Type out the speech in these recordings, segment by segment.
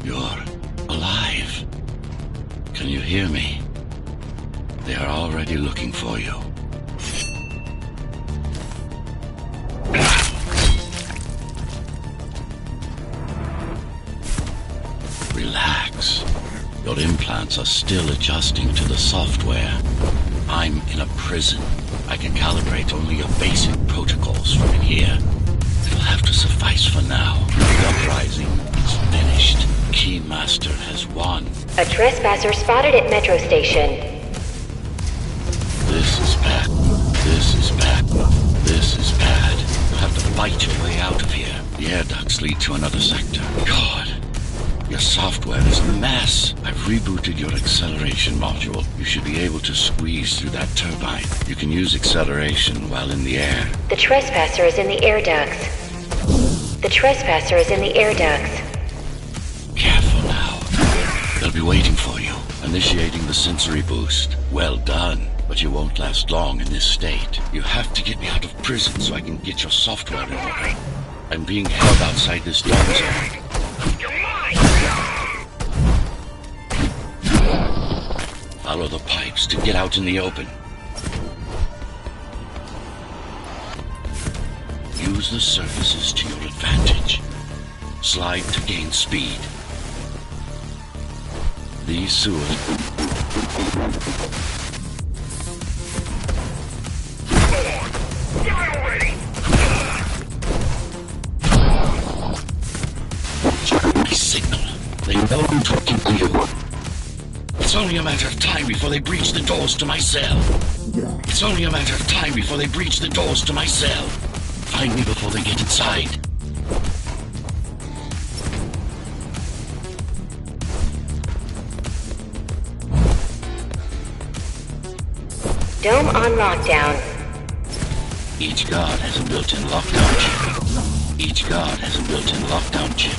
You're alive. Can you hear me? They are already looking for you. Relax. Your implants are still adjusting to the software. I'm in a prison. I can calibrate only your basic protocols from in here. It'll have to suffice for now. The uprising is finished. Keymaster has won. A trespasser spotted at Metro Station. This is bad. This is bad. This is bad. You'll have to fight your way out of here. The air ducts lead to another sector. God, your software is a mess. I've rebooted your acceleration module. You should be able to squeeze through that turbine. You can use acceleration while in the air. The trespasser is in the air ducts. The trespasser is in the air ducts. Careful now. They'll be waiting for you. Initiating the sensory boost. Well done. But you won't last long in this state. You have to get me out of prison so I can get your software in order. I'm being held outside this dome zone. Follow the pipes to get out in the open. Use the surfaces to your advantage. Slide to gain speed. These sewers... My signal. They know I'm talking to you. It's only a matter of time before they breach the doors to my cell. It's only a matter of time before they breach the doors to my cell. Find me before they get inside. Dome on lockdown. Each guard has a built-in lockdown chip. Each guard has a built-in lockdown chip.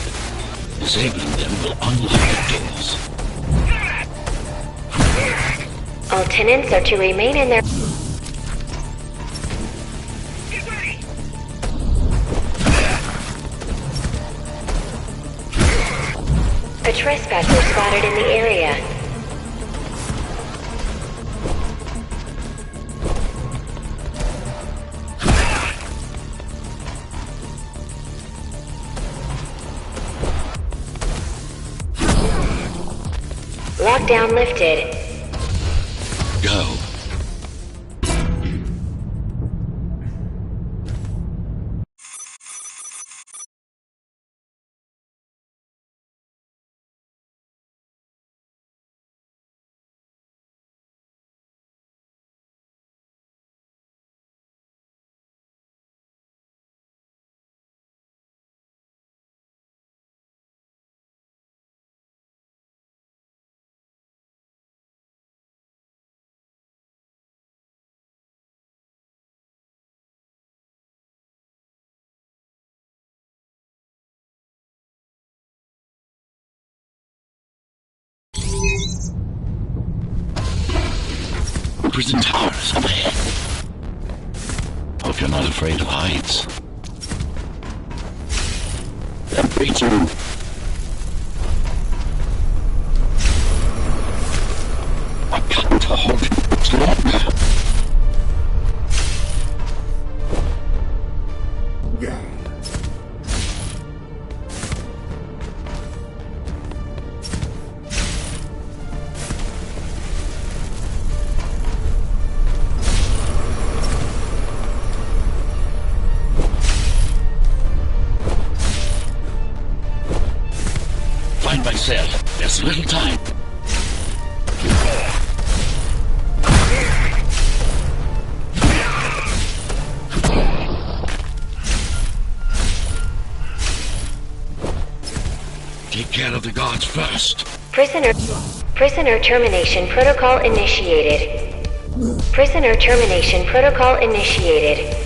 Disabling them will unlock the doors. All tenants are to remain in their... A trespasser spotted in the area. Lockdown lifted. Go. Prison towers up ahead. Hope you're not afraid of heights. They're breaching. I've got to hold it longer. Find my cell. There's little time. Take care of the guards first. Prisoner termination protocol initiated. Prisoner termination protocol initiated.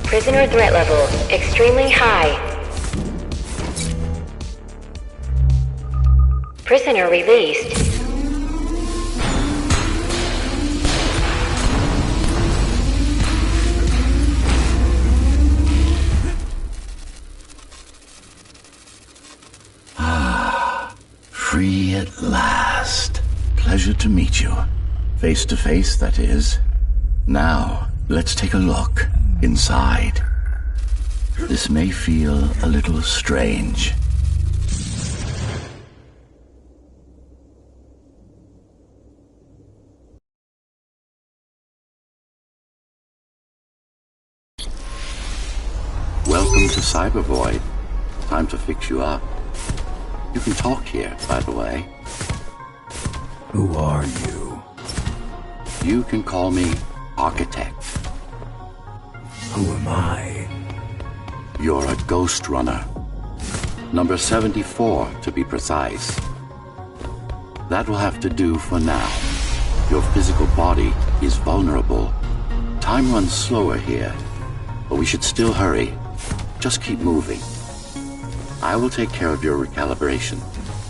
Prisoner threat level extremely high. Prisoner released. Free at last. Pleasure to meet you. Face to face, that is. Now, let's take a look inside. This may feel a little strange. Welcome to Cyber Void. Time to fix you up. You can talk here, by the way. Who are you? You can call me Architect. Who am I? You're a Ghostrunner. Number 74, to be precise. That will have to do for now. Your physical body is vulnerable. Time runs slower here, but we should still hurry. Just keep moving. I will take care of your recalibration.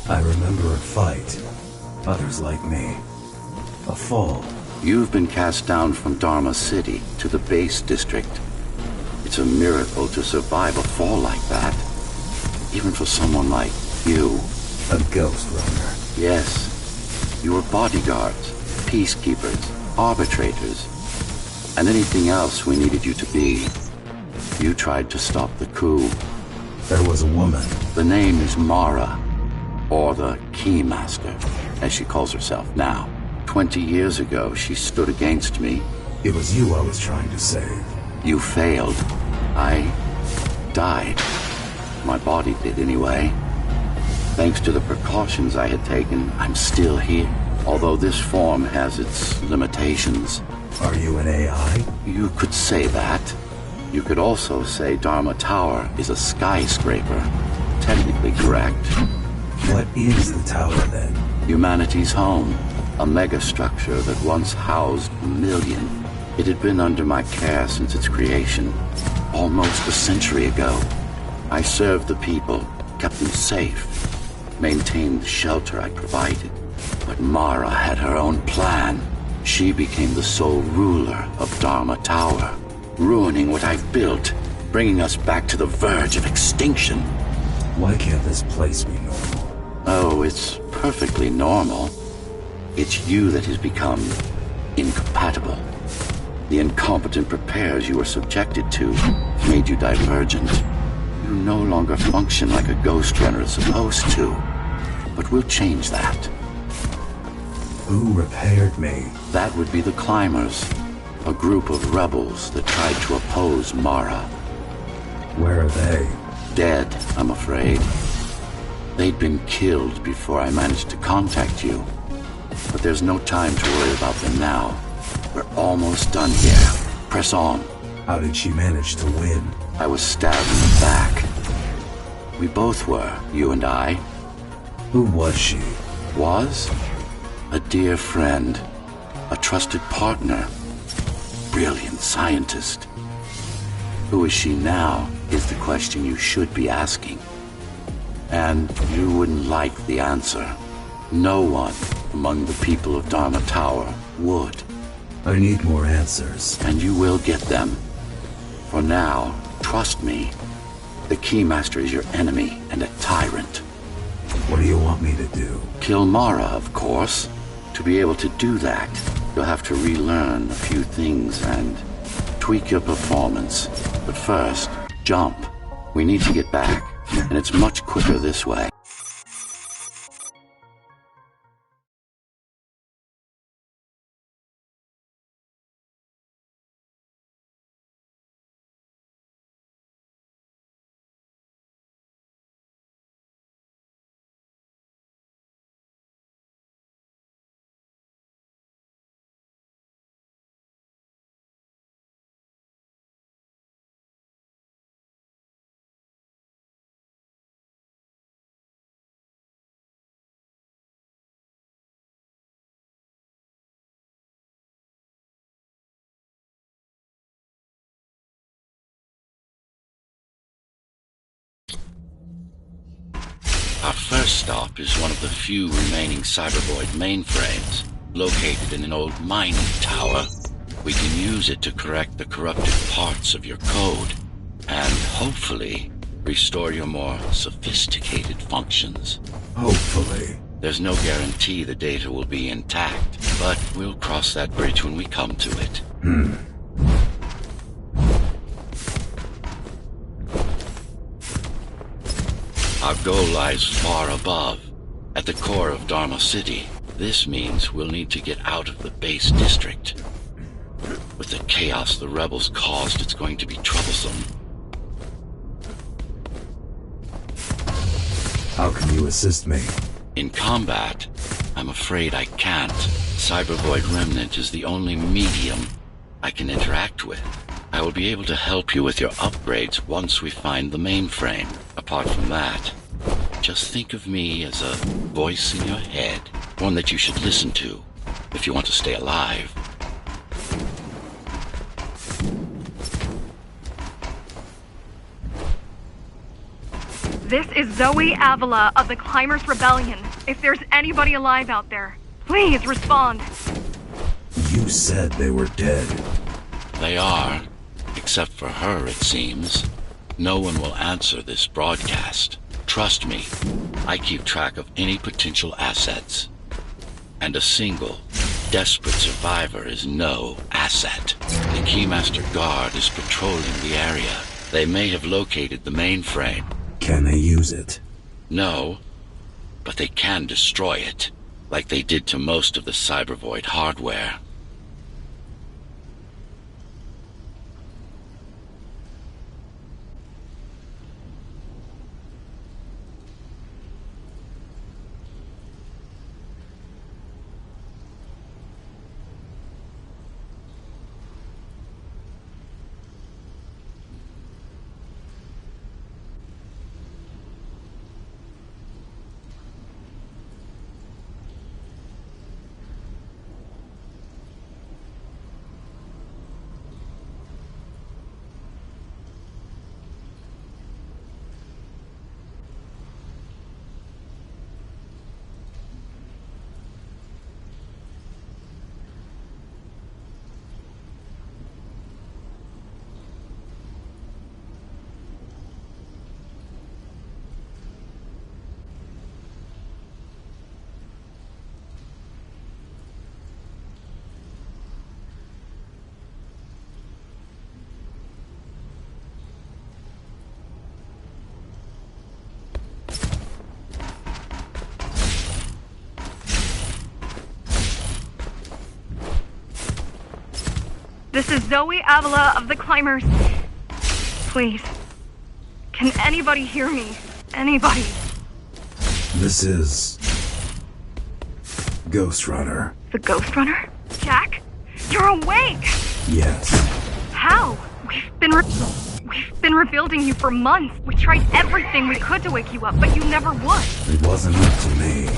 I remember a fight. Others like me. A fall. You've been cast down from Dharma City to the base district. It's a miracle to survive a fall like that. Even for someone like you. A Ghostrunner. Yes. You were bodyguards, peacekeepers, arbitrators, and anything else we needed you to be. You tried to stop the coup. There was a woman. The name is Mara, or the Keymaster, as she calls herself now. 20 years ago, she stood against me. It was you I was trying to save. You failed. I died. My body did anyway. Thanks to the precautions I had taken, I'm still here. Although this form has its limitations. Are you an AI? You could say that. You could also say Dharma Tower is a skyscraper. Technically correct. What is the tower then? Humanity's home. A megastructure that once housed 1 million. It had been under my care since its creation. Almost a century ago. I served the people, kept them safe, maintained the shelter I provided. But Mara had her own plan. She became the sole ruler of Dharma Tower, ruining what I've built, bringing us back to the verge of extinction. Why can't this place be normal? Oh, it's perfectly normal. It's you that has become incompatible. The incompetent repairs you were subjected to made you divergent. You no longer function like a Ghostrunner is supposed to. But we'll change that. Who repaired me? That would be the Climbers, a group of rebels that tried to oppose Mara. Where are they? Dead, I'm afraid. They'd been killed before I managed to contact you. But there's no time to worry about them now. We're almost done here. Press on. How did she manage to win? I was stabbed in the back. We both were, you and I. Who was she? Was? A dear friend. A trusted partner. Brilliant scientist. Who is she now is the question you should be asking. And you wouldn't like the answer. No one among the people of Dharma Tower would. I need more answers. And you will get them. For now, trust me. The Keymaster is your enemy and a tyrant. What do you want me to do? Kill Mara, of course. To be able to do that, you'll have to relearn a few things and tweak your performance. But first, jump. We need to get back, and it's much quicker this way. Our first stop is one of the few remaining Cybervoid mainframes, located in an old mining tower. We can use it to correct the corrupted parts of your code, and hopefully restore your more sophisticated functions. Hopefully. There's no guarantee the data will be intact, but we'll cross that bridge when we come to it. Our goal lies far above, at the core of Dharma City. This means we'll need to get out of the base district. With the chaos the rebels caused, it's going to be troublesome. How can you assist me? In combat, I'm afraid I can't. Cybervoid Remnant is the only medium I can interact with. I will be able to help you with your upgrades once we find the mainframe. Apart from that, just think of me as a voice in your head, one that you should listen to if you want to stay alive. This is Zoe Avila of the Climbers Rebellion. If there's anybody alive out there, please respond. You said they were dead. They are, except for her, it seems. No one will answer this broadcast. Trust me, I keep track of any potential assets. And a single, desperate survivor is no asset. The Keymaster Guard is patrolling the area. They may have located the mainframe. Can they use it? No, but they can destroy it, like they did to most of the Cybervoid hardware. This is Zoe Avila of the Climbers. Please, can anybody hear me? Anybody? This is... Ghostrunner. The Ghostrunner? Jack? You're awake! Yes. How? We've been rebuilding you for months. We tried everything we could to wake you up, but you never would. It wasn't up to me.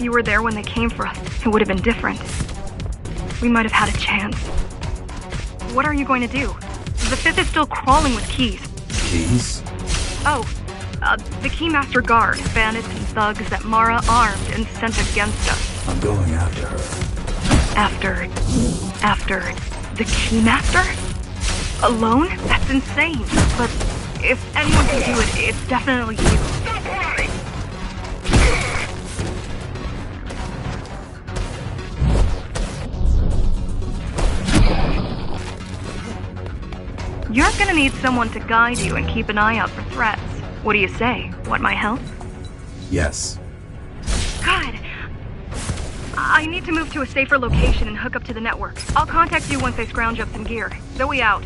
if you were there when they came for us, it would have been different. We might have had a chance. What are you going to do? The Fifth is still crawling with keys. Keys? Oh, the Keymaster Guard, bandits and thugs that Mara armed and sent against us. I'm going after her. After the Keymaster? Alone? That's insane. But if anyone can do it, it's definitely you. You're gonna need someone to guide you and keep an eye out for threats. What do you say? Want my help? Yes. God! I need to move to a safer location and hook up to the network. I'll contact you once I scrounge up some gear. Zoe out.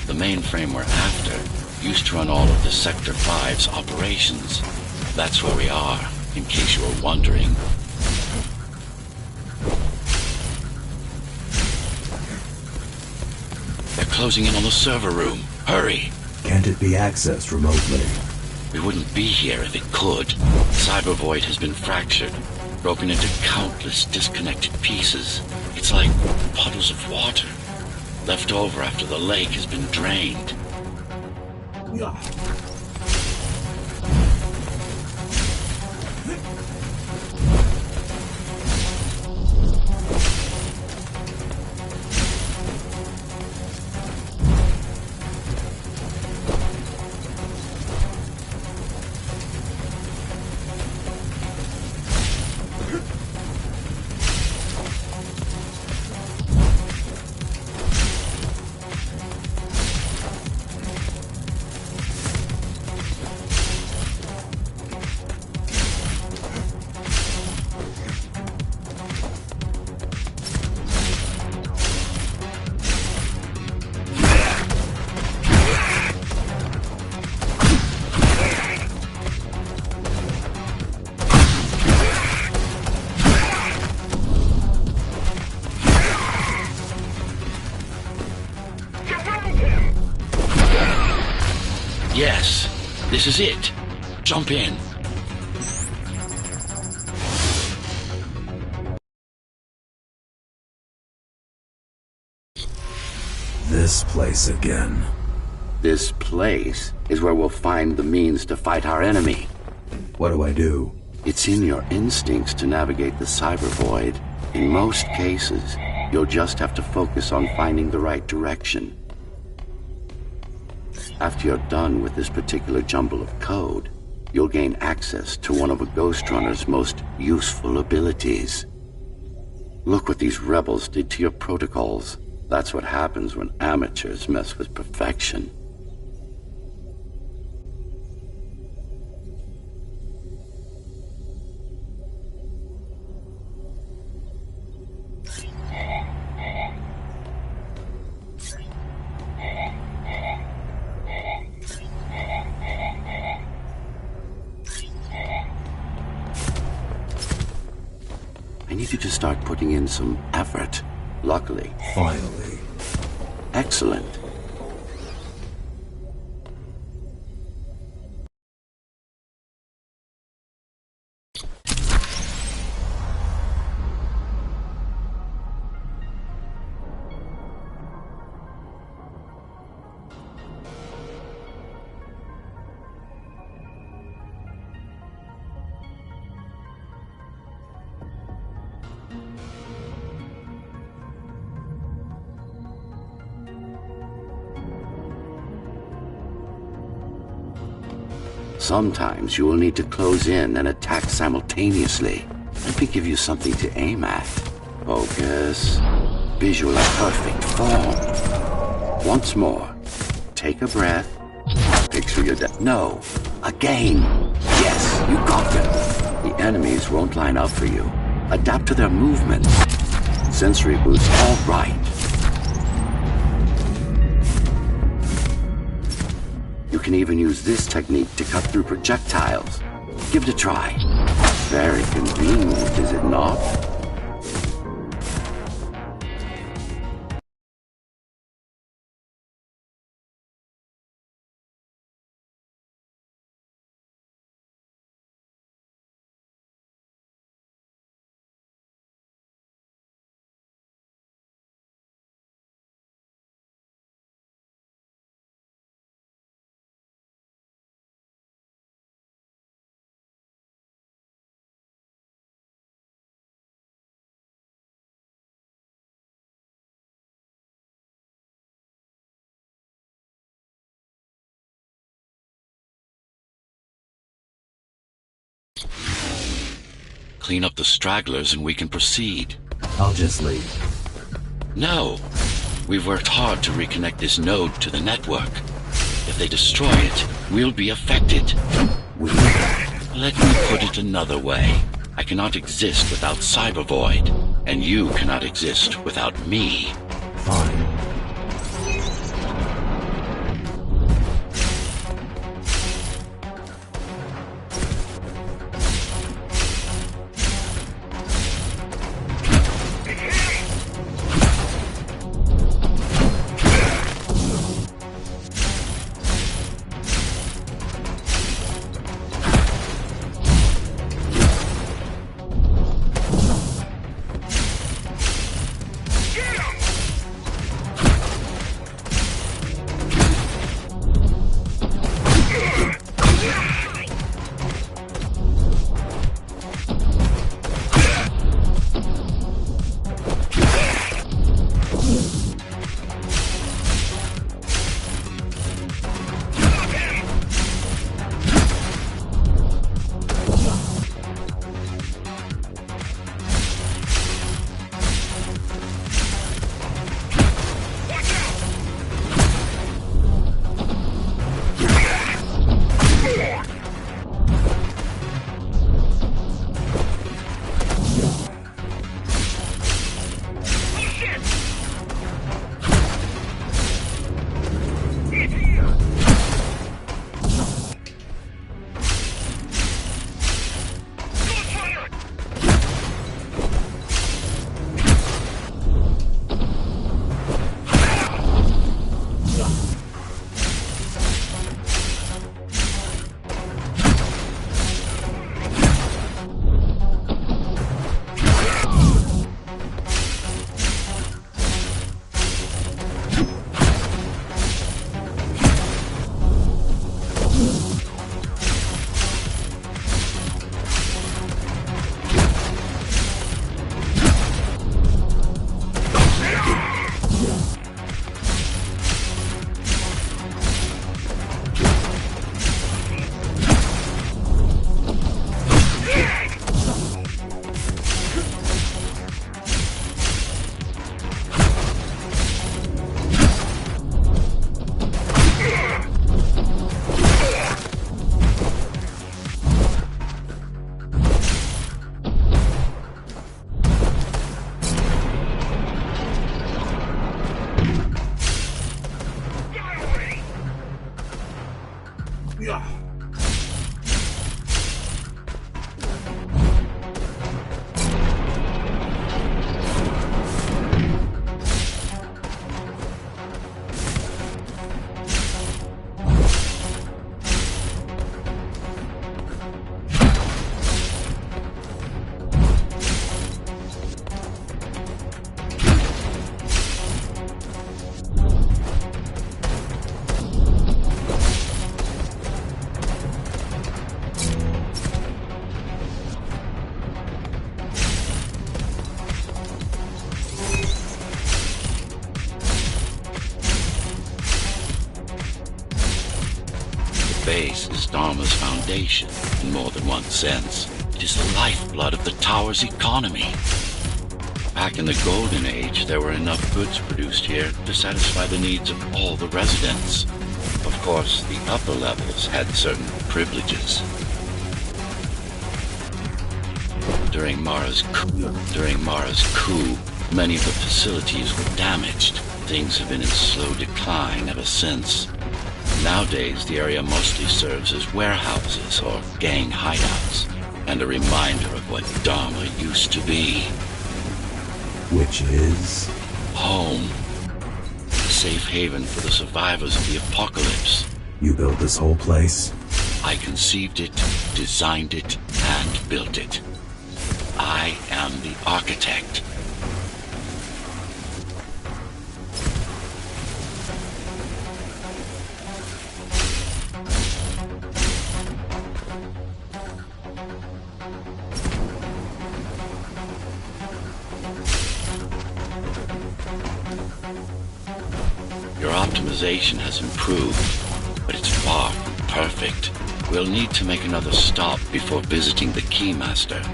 The mainframe we're after used to run all of the Sector 5's operations. That's where we are, in case you were wondering. They're closing in on the server room. Hurry! Can't it be accessed remotely? We wouldn't be here if it could. Cyber Void has been fractured, broken into countless disconnected pieces. It's like puddles of water, left over after the lake has been drained. Yes, this is it. Jump in. This place again. This place is where we'll find the means to fight our enemy. What do I do? It's in your instincts to navigate the cyber void. In most cases, you'll just have to focus on finding the right direction. After you're done with this particular jumble of code, you'll gain access to one of a Ghostrunner's most useful abilities. Look what these rebels did to your protocols. That's what happens when amateurs mess with perfection. I need you to start putting in some effort. Luckily. Finally. Excellent. Sometimes you will need to close in and attack simultaneously. Let me give you something to aim at. Focus. Visual perfect form. Once more. Take a breath. Picture your No. Again. Yes, you got them. The enemies won't line up for you. Adapt to their movements. Sensory boost all right. You can even use this technique to cut through projectiles. Give it a try. Very convenient, is it not? Clean up the stragglers and we can proceed. I'll just leave. No. We've worked hard to reconnect this node to the network. If they destroy it, we'll be affected. Let me put it another way. I cannot exist without Cybervoid, and you cannot exist without me. Fine. base is Dharma's foundation, in more than one sense. It is the lifeblood of the tower's economy. Back in the Golden Age, there were enough goods produced here to satisfy the needs of all the residents. Of course, the upper levels had certain privileges. During Mara's coup, many of the facilities were damaged. Things have been in slow decline ever since. Nowadays, the area mostly serves as warehouses or gang hideouts, and a reminder of what Dharma used to be. Which is? Home. A safe haven for the survivors of the apocalypse. You built this whole place? I conceived it, designed it, and built it. I am the architect. Your optimization has improved, but it's far from perfect. We'll need to make another stop before visiting the Keymaster.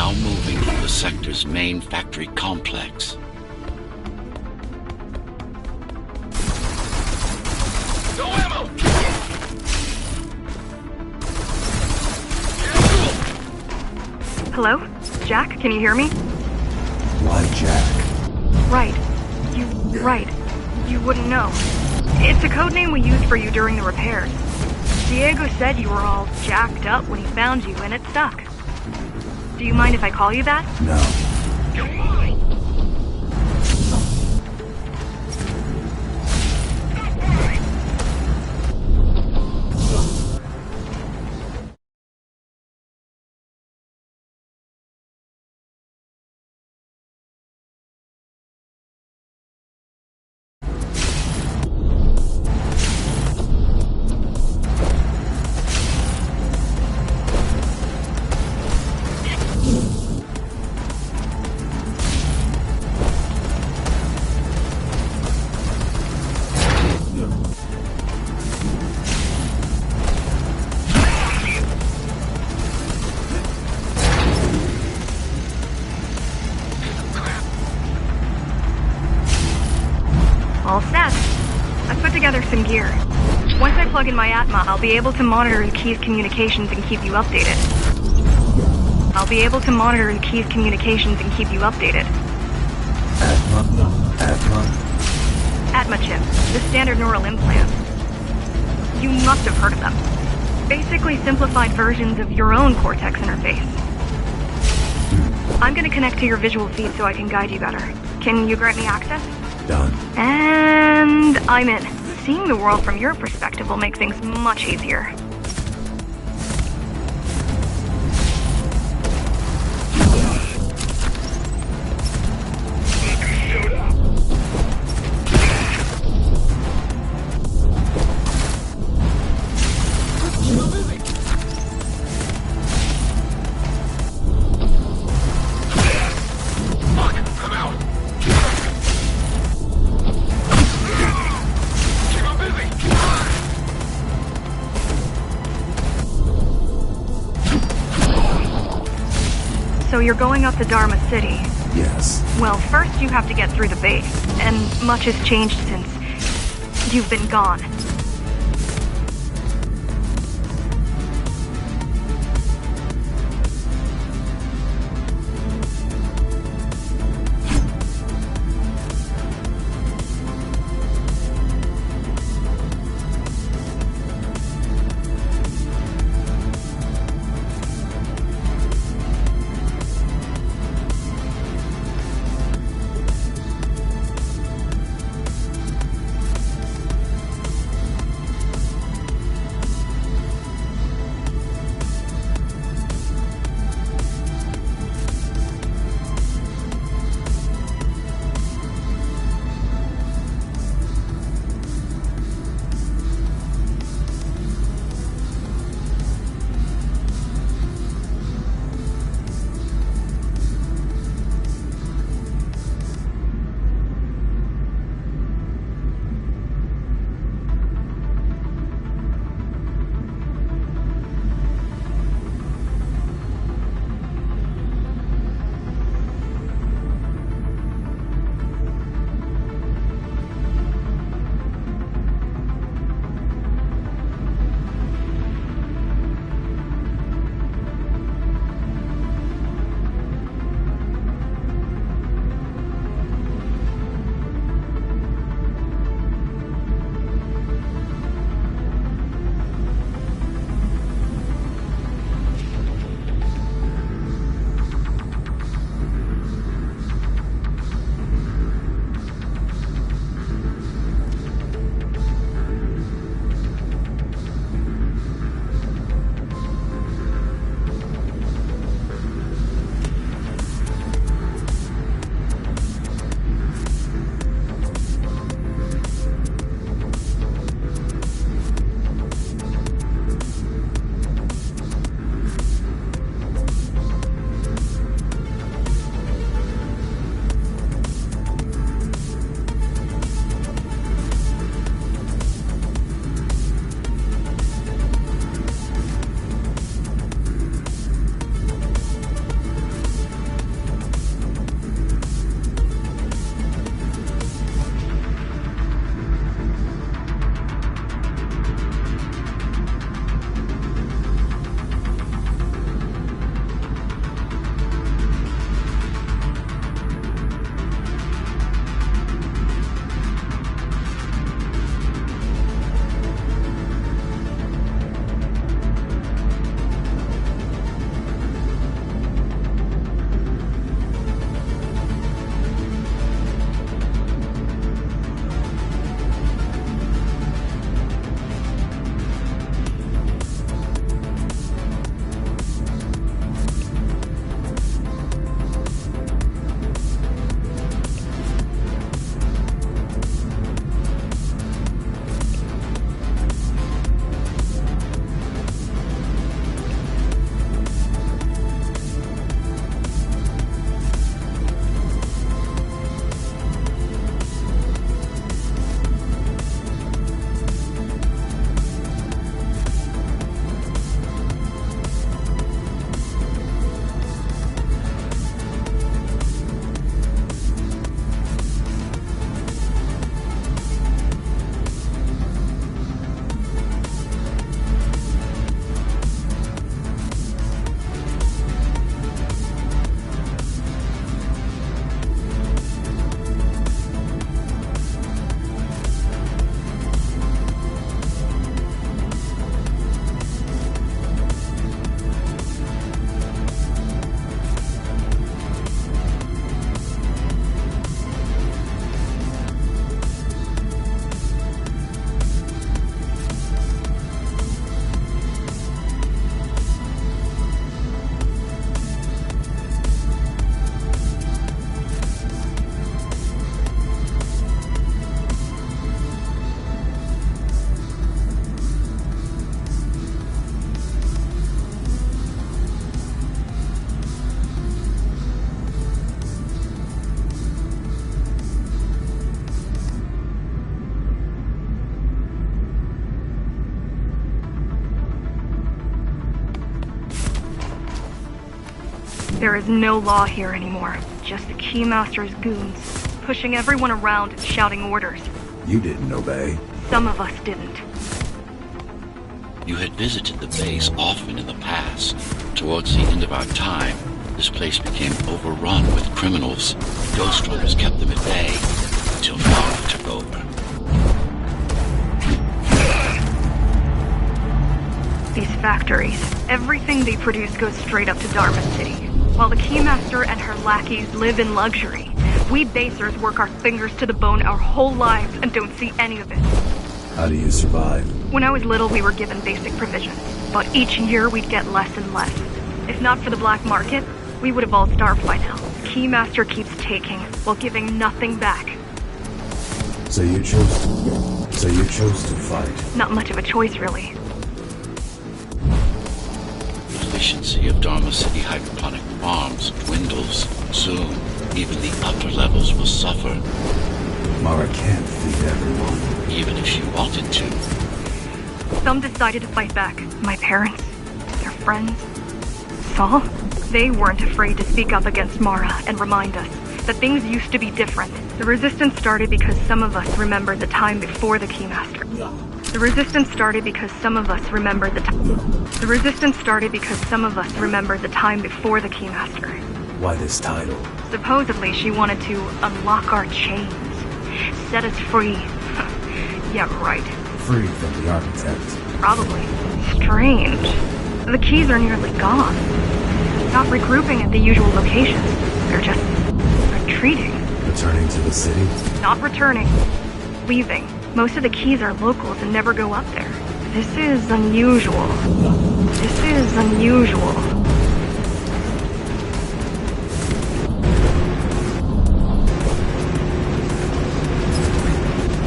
Moving through the sector's main factory complex. No ammo! Hello? Jack, can you hear me? Why Jack? Right. You wouldn't know. It's a code name we used for you during the repairs. Diego said you were all jacked up when he found you, and it stuck. Do you mind if I call you that? No. Come on! All set. I've put together some gear. Once I plug in my Atma, I'll be able to monitor the key's communications and keep you updated. Atma chip, the standard neural implant. You must have heard of them. Basically simplified versions of your own Cortex interface. I'm gonna connect to your visual feed so I can guide you better. Can you grant me access? Done. And I'm in. Seeing the world from your perspective will make things much easier. So you're going up to Dharma City. Yes. Well, first you have to get through the base, and much has changed since you've been gone. There is no law here anymore. Just the Keymaster's goons, pushing everyone around and shouting orders. You didn't obey. Some of us didn't. You had visited the base often in the past. Towards the end of our time, this place became overrun with criminals. Ghostrunners kept them at bay until Mara took over. These factories, everything they produce goes straight up to Dharma City. While the Keymaster and her lackeys live in luxury, we basers work our fingers to the bone our whole lives and don't see any of it. How do you survive? When I was little, we were given basic provisions, but each year we'd get less and less. If not for the black market, we would have all starved by now. The Keymaster keeps taking, while giving nothing back. So you chose to fight. Not much of a choice, really. The efficiency of Dharma City hydroponic farms dwindles. Soon, even the upper levels will suffer. Mara can't feed everyone. Even if she wanted to. Some decided to fight back. My parents, their friends, Saul. They weren't afraid to speak up against Mara and remind us that things used to be different. The resistance started because some of us remembered the time before the Keymaster. The resistance started because some of us remembered the time before the Keymaster. Why this title? Supposedly she wanted to unlock our chains. Set us free. Yeah, right. Free from the architect. Probably. Strange. The keys are nearly gone. Not regrouping at the usual locations. They're just retreating. Returning to the city? Not returning. Leaving. Most of the keys are locals and never go up there. This is unusual.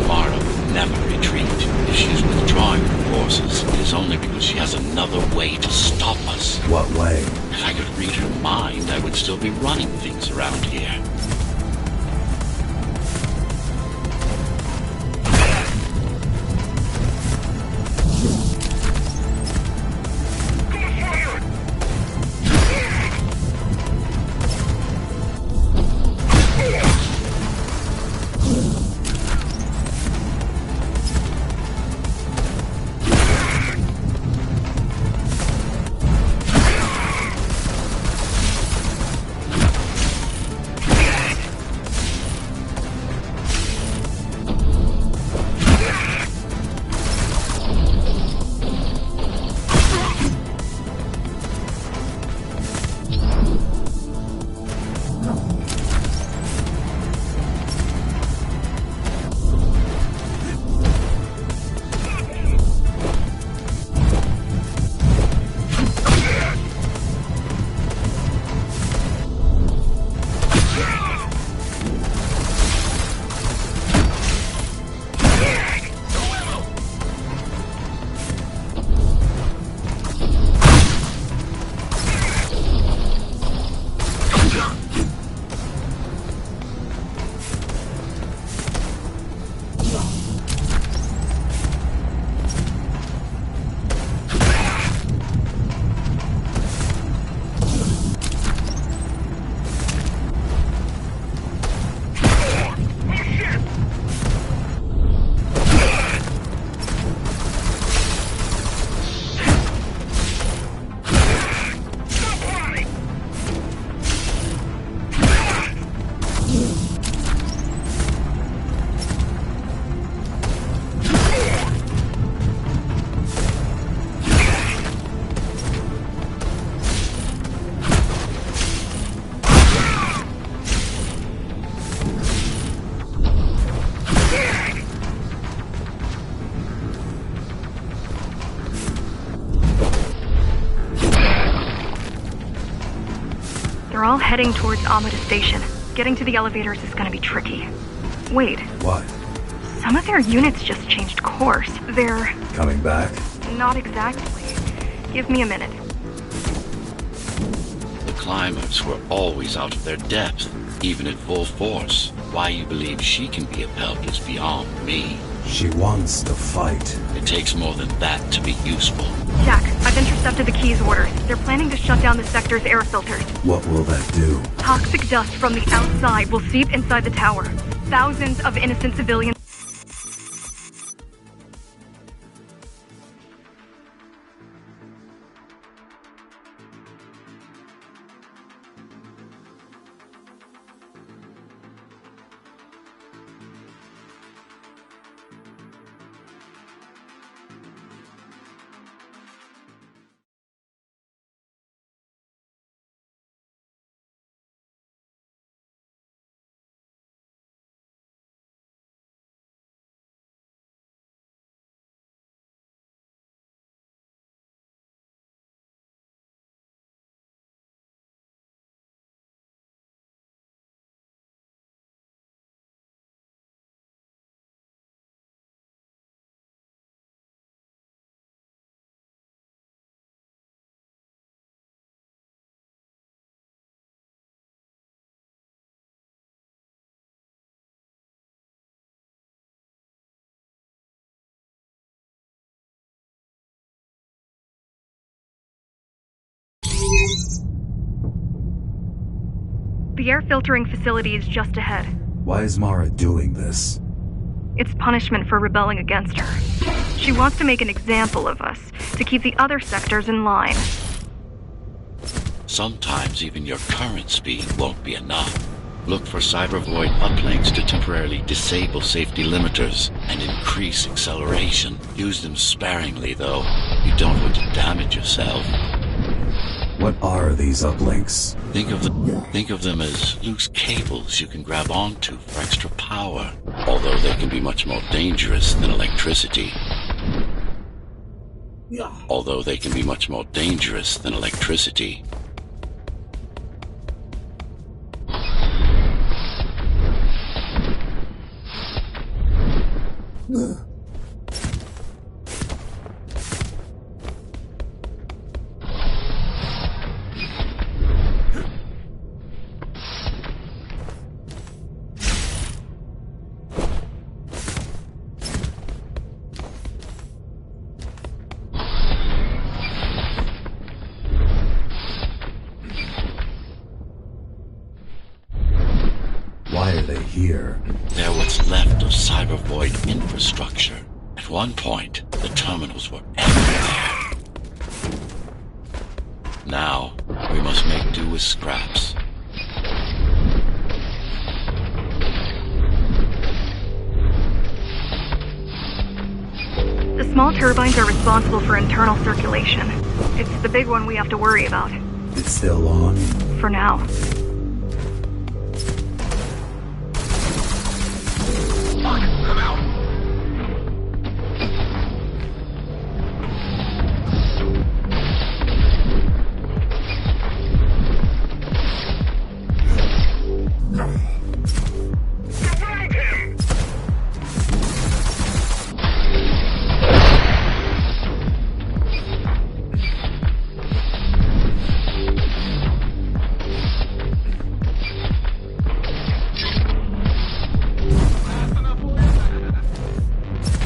Mara will never retreat. If she's withdrawing her forces, it is only because she has another way to stop us. What way? If I could read her mind, I would still be running things around here. They're all heading towards Amida Station. Getting to the elevators is gonna be tricky. Wait, What? some of their units just changed course. They're... Coming back? not exactly. Give me a minute. The climbers were always out of their depth. even at full force. Why you believe she can be of help is beyond me. She wants to fight. It takes more than that to be useful. Jack, I've intercepted the Key's orders. They're planning to shut down the sector's air filters. What will that do? Toxic dust from the outside will seep inside the tower. Thousands of innocent civilians. The air filtering facility is just ahead. Why is Mara doing this? It's punishment for rebelling against her. She wants to make an example of us, to keep the other sectors in line. Sometimes even your current speed won't be enough. Look for cybervoid uplinks to temporarily disable safety limiters and increase acceleration. Use them sparingly, though. You don't want to damage yourself. What are these uplinks? Think of them as loose cables you can grab onto for extra power, although they can be much more dangerous than electricity. Why are they here? They're what's left of cybervoid infrastructure. At one point, the terminals were everywhere. Now, we must make do with scraps. The small turbines are responsible for internal circulation. It's the big one we have to worry about. It's still on? For now. Fuck, I'm out. Surround him!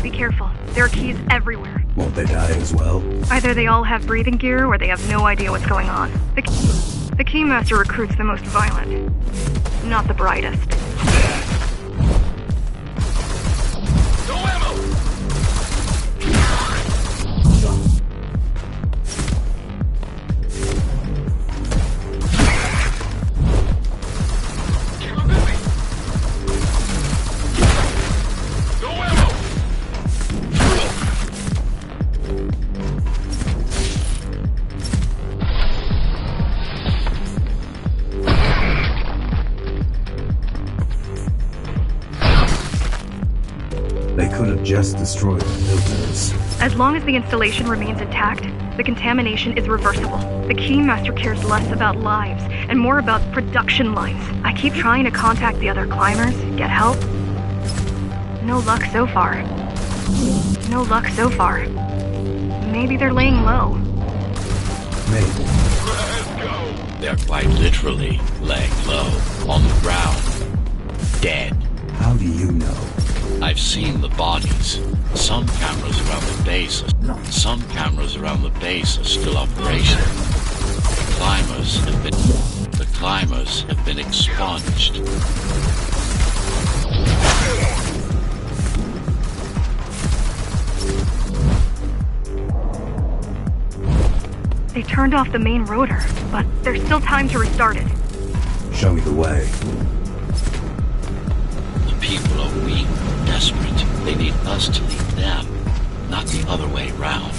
Be careful. There are keys everywhere. Won't they die as well? Either they all have breathing gear or they have no idea what's going on. The Keymaster recruits the most violent. Not the brightest. No ammo! Keep him busy! No ammo! They could have just destroyed the filters. As long as the installation remains intact, the contamination is reversible. The Keymaster cares less about lives and more about production lines. I keep trying to contact the other climbers, get help. No luck so far. No luck so far. Maybe they're laying low. Maybe. Let's go! They're quite literally laying low, on the ground, dead. How do you know? I've seen the bodies. Some cameras around the base are still operational. The climbers have been expunged. They turned off the main rotor, but there's still time to restart it. Show me the way. The people are weak, desperate. They need us to lead them, not the other way round.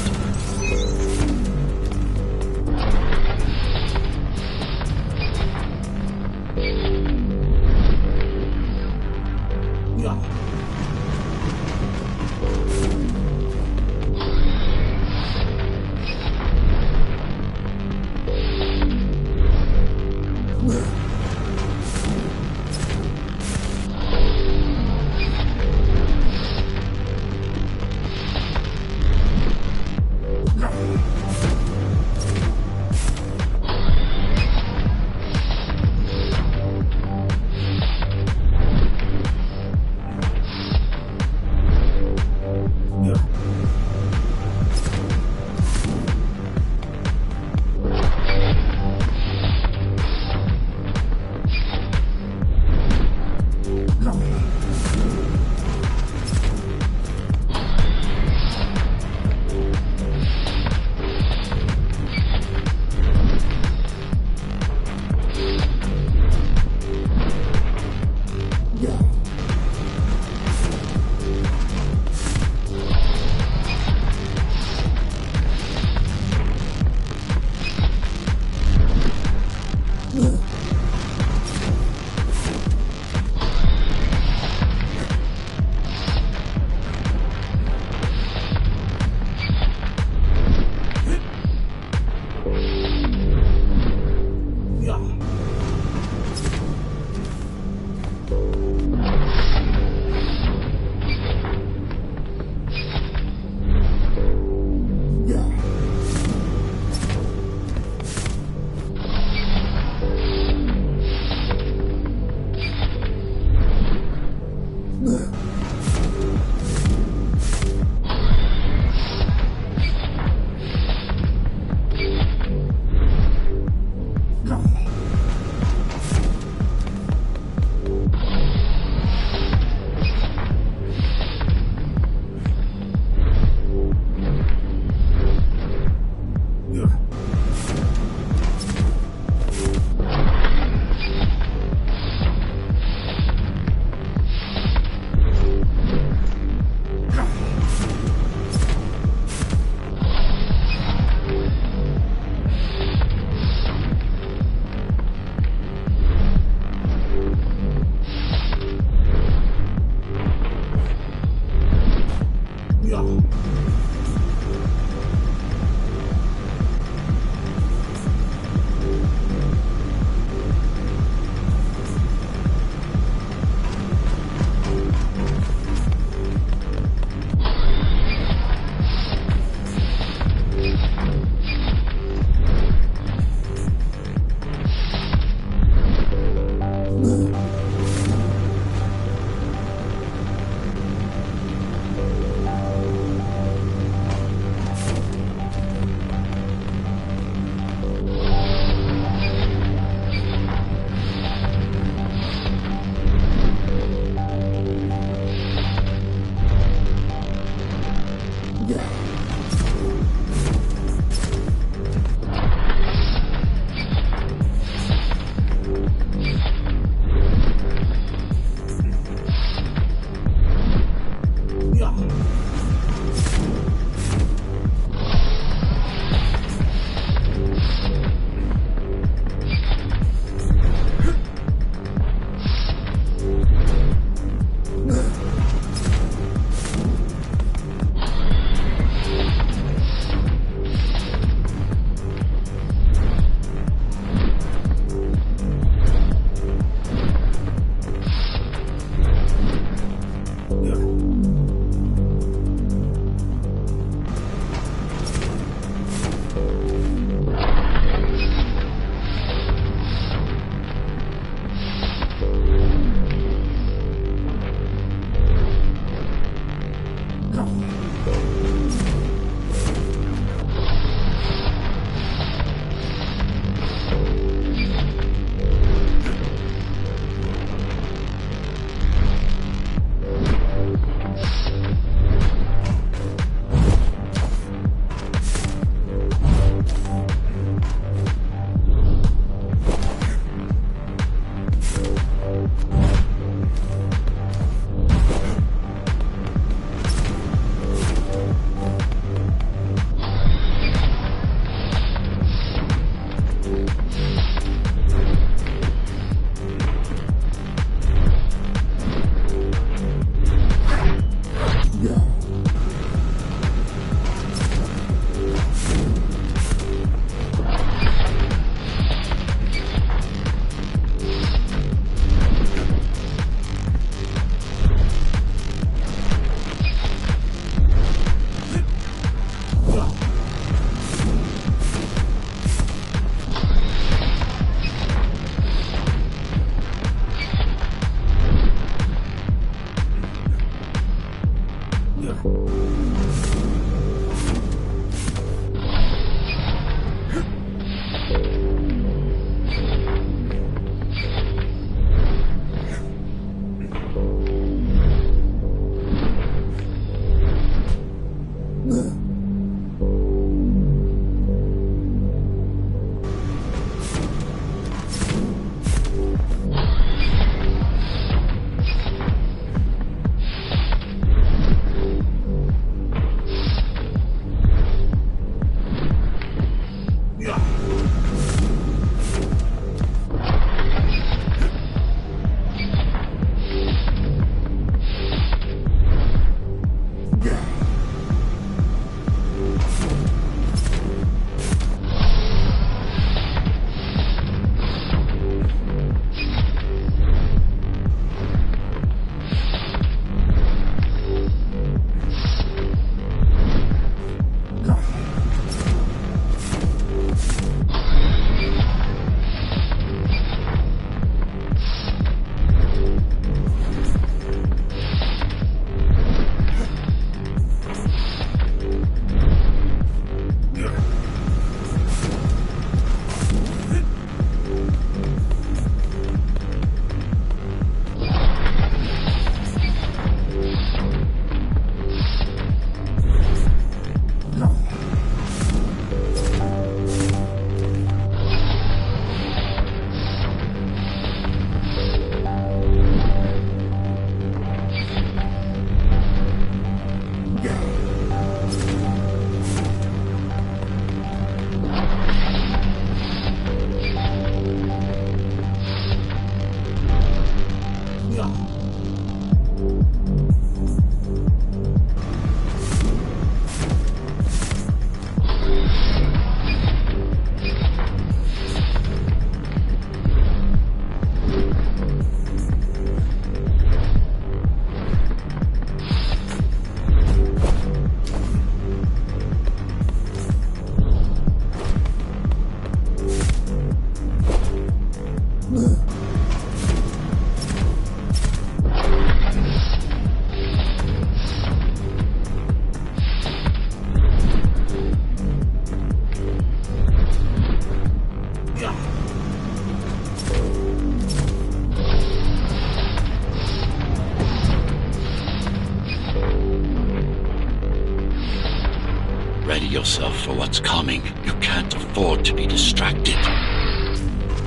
Ready yourself for what's coming. You can't afford to be distracted.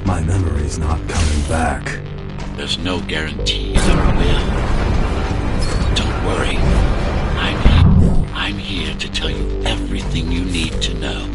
My memory's not coming back. There's no guarantee that it will. Don't worry. I'm here to tell you everything you need to know.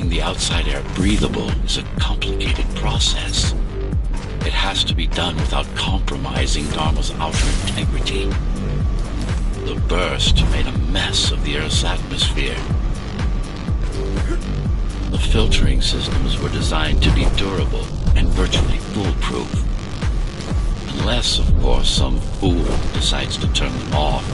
The outside air breathable is a complicated process. It has to be done without compromising Dharma's outer integrity. The burst made a mess of the Earth's atmosphere. The filtering systems were designed to be durable and virtually foolproof. Unless, of course, some fool decides to turn them off.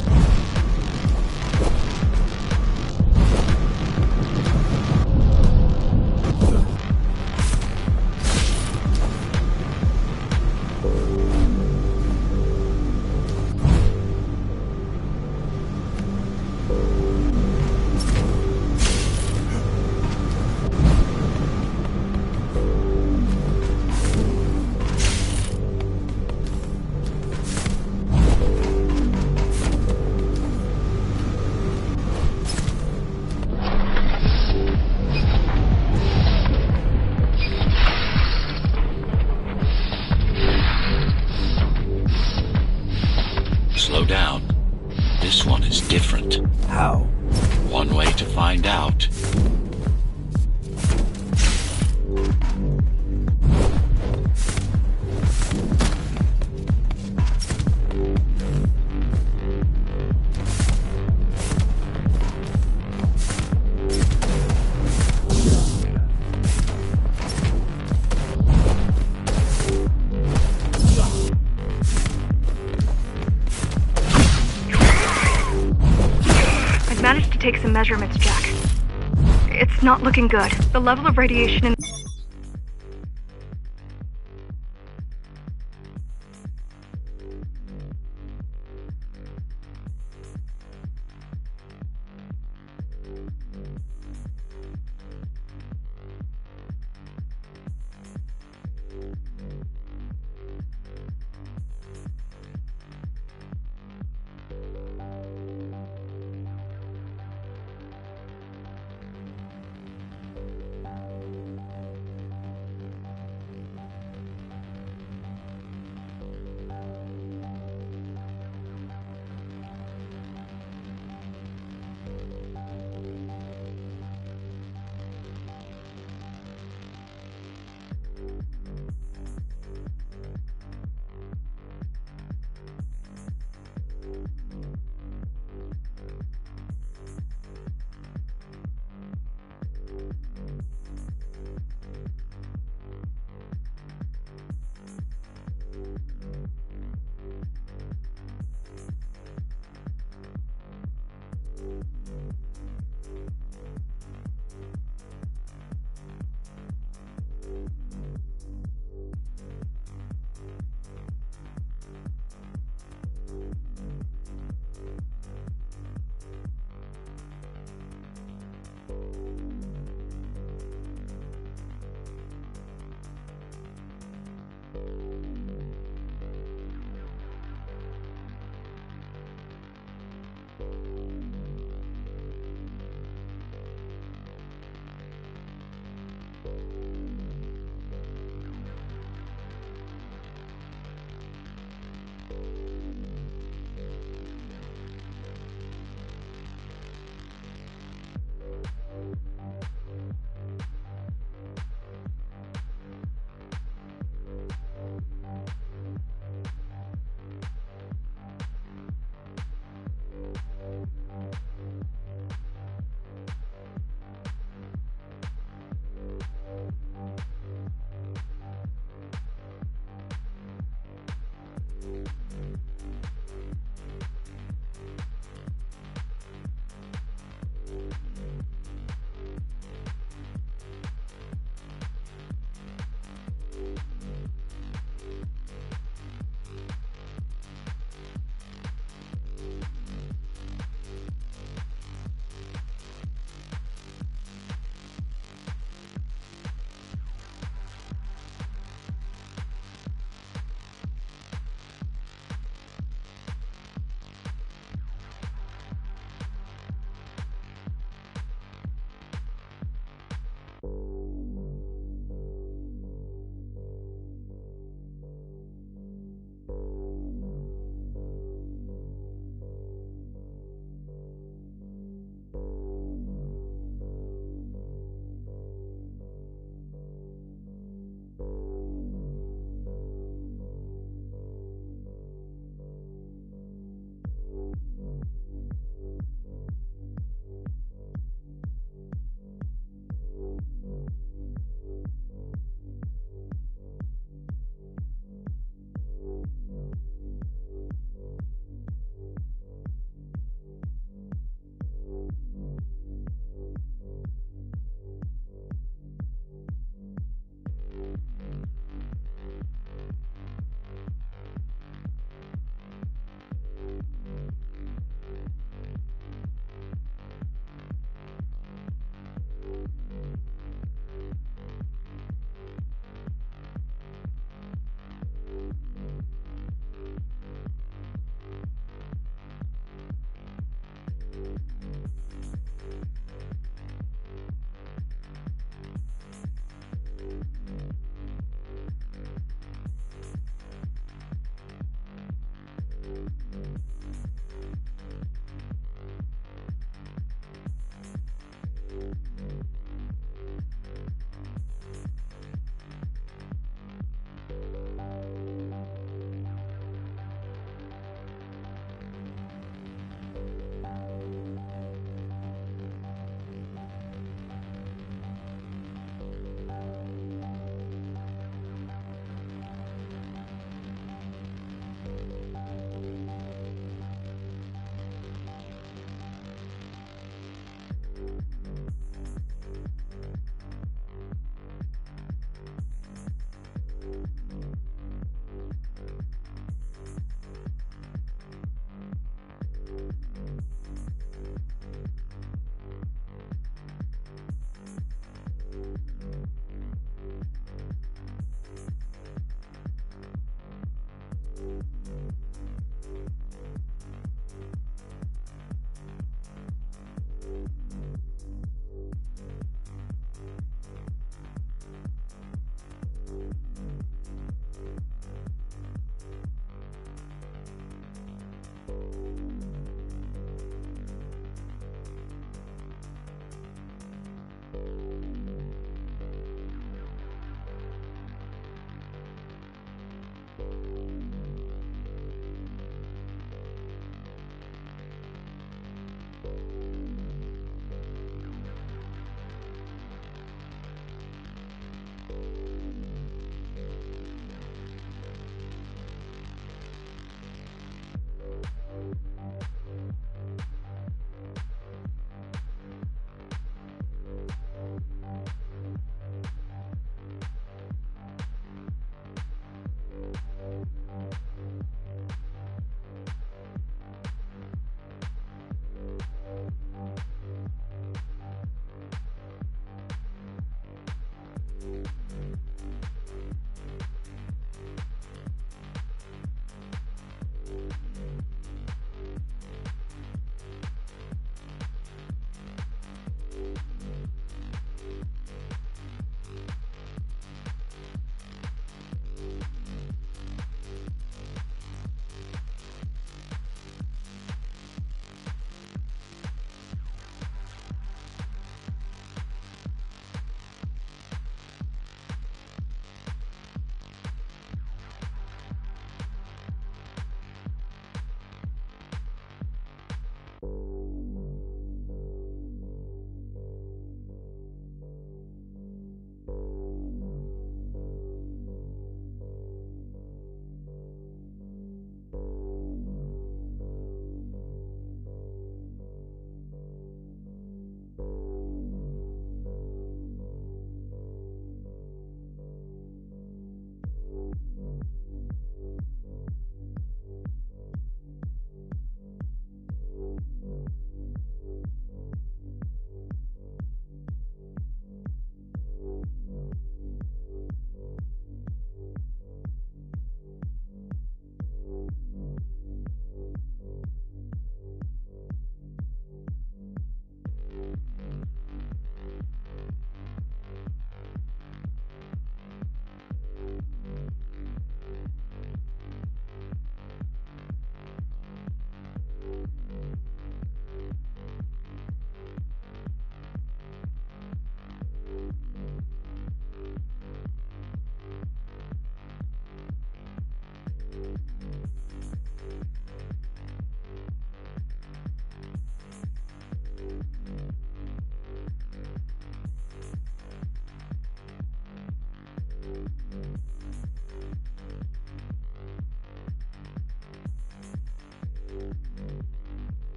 Slow down. This one is different. How? One way to find out. take some measurements, Jack. It's not looking good. The level of radiation in...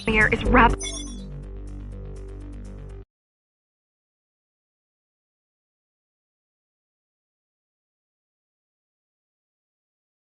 air is rapid.